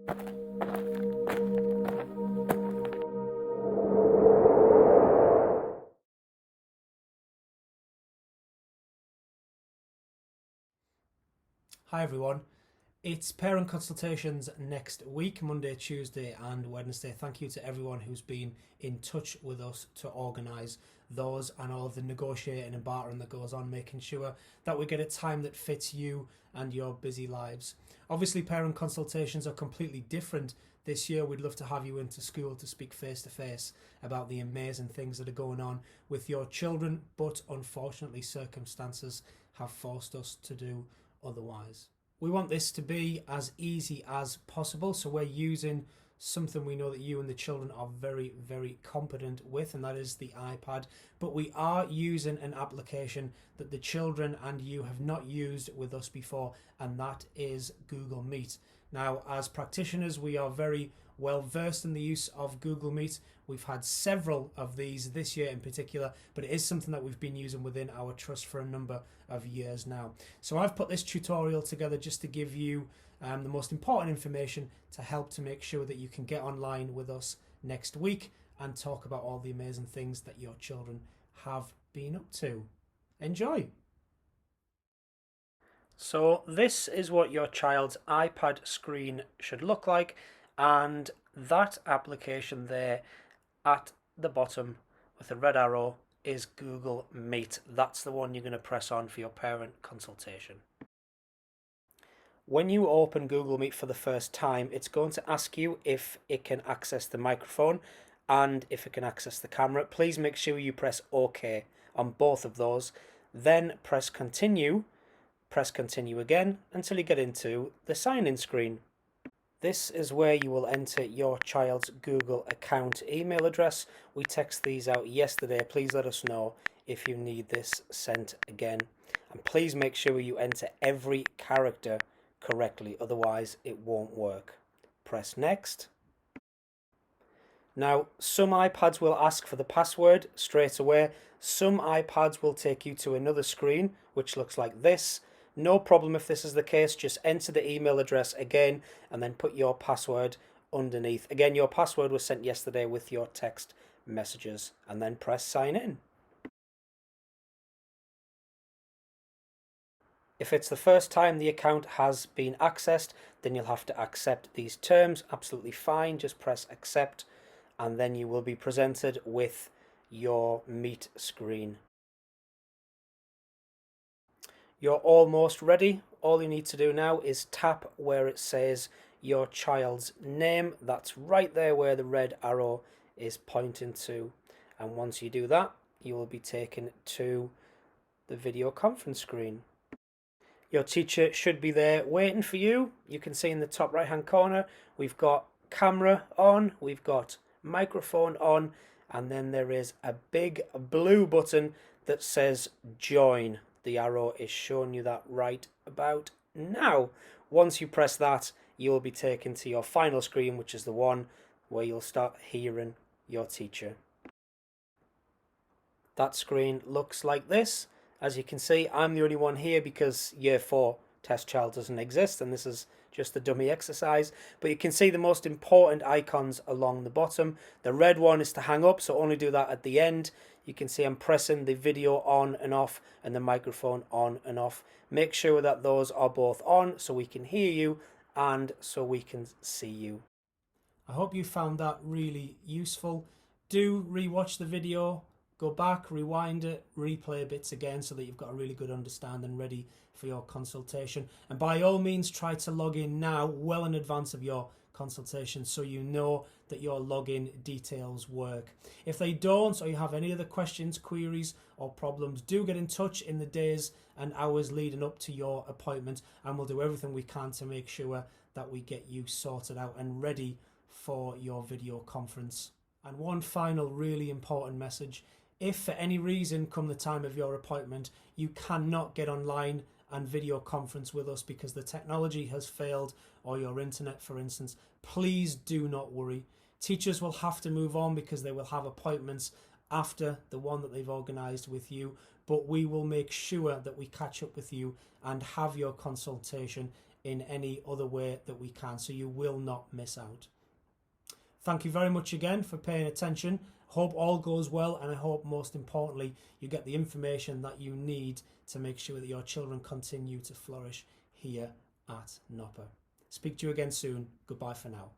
Hi everyone, it's parent consultations next week, Monday, Tuesday and Wednesday. Thank you to everyone who's been in touch with us to organise those and all of the negotiating and bartering that goes on, making sure that we get a time that fits you and your busy lives. Obviously parent consultations are completely different this year. We'd love to have you into school to speak face to face about the amazing things that are going on with your children, but unfortunately circumstances have forced us to do otherwise. We want this to be as easy as possible, so we're using something we know that you and the children are very, very competent with, and that is the iPad. But we are using an application that the children and you have not used with us before, and that is Google Meet. Now, as practitioners, we are very well versed in the use of Google Meet. We've had several of these this year in particular, but it is something that we've been using within our trust for a number of years now. So I've put this tutorial together just to give you the most important information to help to make sure that you can get online with us next week and talk about all the amazing things that your children have been up to. Enjoy! So this is what your child's iPad screen should look like, and that application there at the bottom with the red arrow is Google Meet. That's the one you're going to press on for your parent consultation. When you open Google Meet for the first time, it's going to ask you if it can access the microphone and if it can access the camera. Please make sure you press OK on both of those. Then press continue again until you get into the sign-in screen. This is where you will enter your child's Google account email address. We texted these out yesterday. Please let us know if you need this sent again. And please make sure you enter every character correctly, otherwise it won't work. Press next. Now, some iPads will ask for the password straight away. Some iPads will take you to another screen, which looks like this. No problem if this is the case, just enter the email address again and then put your password underneath. Again, your password was sent yesterday with your text messages, and then press sign in. If it's the first time the account has been accessed, then you'll have to accept these terms. Absolutely fine, just press accept, and then you will be presented with your Meet screen. You're almost ready. All you need to do now is tap where it says your child's name. That's right there where the red arrow is pointing to. And once you do that, you will be taken to the video conference screen. Your teacher should be there waiting for you. You can see in the top right hand corner, we've got camera on, we've got microphone on, and then there is a big blue button that says join. The arrow is showing you that right about now. Once you press that, you'll be taken to your final screen, which is the one where you'll start hearing your teacher. That screen looks like this. As you can see, I'm the only one here because Year 4 test child doesn't exist, and this is just the dummy exercise. But you can see the most important icons along the bottom. The red one is to hang up, so only do that at the end. You can see I'm pressing the video on and off and the microphone on and off. Make sure that those are both on so we can hear you and so we can see you. I hope you found that really useful. Do rewatch the video, go back, rewind it, replay bits again so that you've got a really good understanding ready for your consultation. And by all means, try to log in now well in advance of your consultation so you know that your login details work. If they don't, or you have any other questions, queries or problems, do get in touch in the days and hours leading up to your appointment, and we'll do everything we can to make sure that we get you sorted out and ready for your video conference. And one final really important message: if for any reason come the time of your appointment you cannot get online and video conference with us because the technology has failed, or your internet for instance, please do not worry. Teachers will have to move on because they will have appointments after the one that they've organised with you, but we will make sure that we catch up with you and have your consultation in any other way that we can, so you will not miss out. Thank you very much again for paying attention. Hope all goes well, and I hope most importantly you get the information that you need to make sure that your children continue to flourish here at Nopper. Speak to you again soon. Goodbye for now.